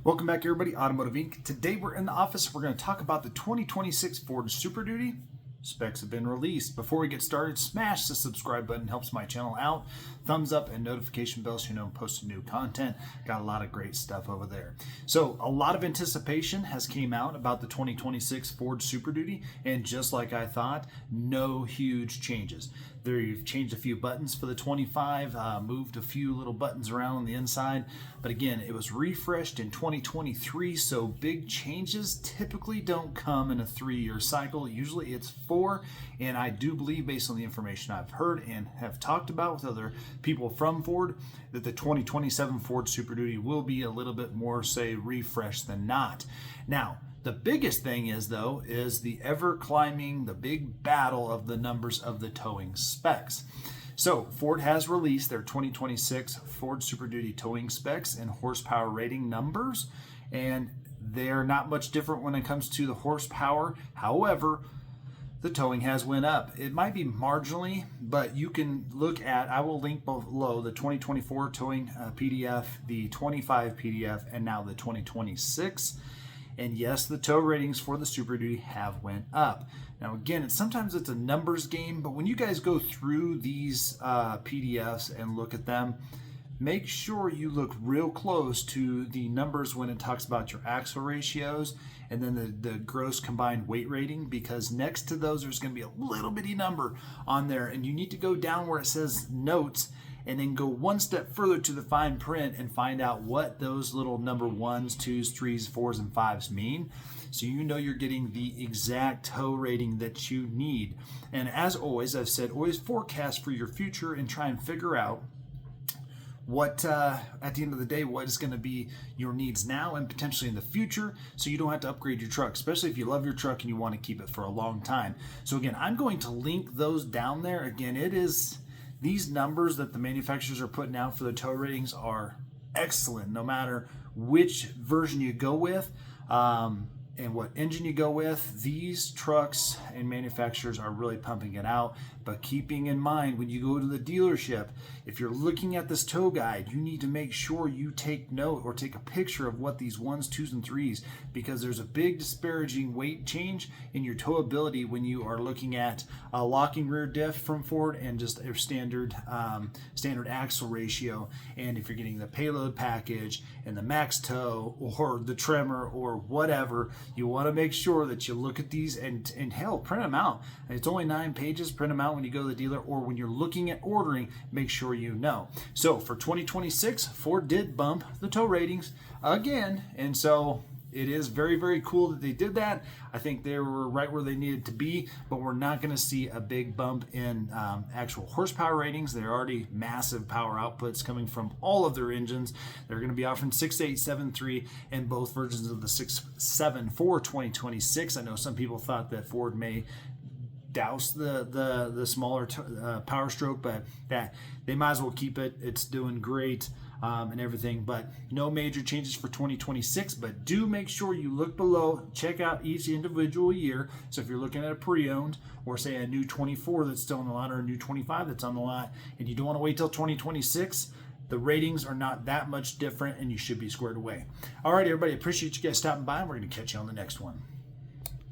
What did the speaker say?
Welcome back, everybody. Automotive Inc. Today we're in the office. We're going to talk about the 2026 Ford Super Duty. Specs have been released. Before we get started, smash the subscribe button. Helps my channel out. Thumbs up and notification bell so you know I'm posting new content. Got a lot of great stuff over there. So a lot of anticipation has came out about the 2026 Ford Super Duty, and just like I thought, no huge changes. They've changed a few buttons for the 25, moved a few little buttons around on the inside, but again, it was refreshed in 2023, so big changes typically don't come in a 3-year cycle. Usually it's 4, and I do believe, based on the information I've heard and have talked about with other people from Ford, that the 2027 Ford Super Duty will be a little bit more, say, refreshed than not. Now, the biggest thing is, though, is the ever-climbing, the big battle of the numbers of the towing specs. So Ford has released their 2026 Ford Super Duty towing specs and horsepower rating numbers, and they're not much different when it comes to the horsepower. However, the towing has went up. It might be marginally, but you can look at, I will link below, the 2024 towing PDF, the 25 PDF, and now the 2026. And yes, the tow ratings for the Super Duty have went up. Now again, sometimes it's a numbers game, but when you guys go through these PDFs and look at them, make sure you look real close to the numbers when it talks about your axle ratios and then the gross combined weight rating, because next to those there's going to be a little bitty number on there, and you need to go down where it says notes and then go one step further to the fine print and find out what those little number 1s, 2s, 3s, 4s, and 5s mean, so you know you're getting the exact tow rating that you need. And as always, I've said, always forecast for your future and try and figure out what, at the end of the day, what is going to be your needs now and potentially in the future, so you don't have to upgrade your truck, especially if you love your truck and you want to keep it for a long time. So again, I'm going to link those down there. Again, it is, these numbers that the manufacturers are putting out for the tow ratings are excellent, no matter which version you go with and what engine you go with. These trucks and manufacturers are really pumping it out. But keeping in mind, when you go to the dealership, if you're looking at this tow guide, you need to make sure you take note or take a picture of what these 1s, 2s, and 3s, because there's a big disparaging weight change in your towability when you are looking at a locking rear diff from Ford and just a standard axle ratio. And if you're getting the payload package and the max tow or the Tremor or whatever, you want to make sure that you look at these and hell, print them out. It's only 9 pages. Print them out when you go to the dealer, or when you're looking at ordering, make sure you know. So for 2026, Ford did bump the tow ratings again, and so it is very, very cool that they did that. I think they were right where they needed to be, but we're not going to see a big bump in actual horsepower ratings. They're already massive power outputs coming from all of their engines. They're going to be offering 6.8, 7.3, and both versions of the 6.7 for 2026. I know some people thought that Ford may douse the smaller power stroke, but that they might as well keep it. It's doing great and everything, but no major changes for 2026. But do make sure you look below, check out each individual year. So if you're looking at a pre-owned, or say a new 24 that's still on the lot, or a new 25 that's on the lot, and you don't want to wait till 2026, the ratings are not that much different and you should be squared away. All right, everybody, appreciate you guys stopping by, and we're going to catch you on the next one.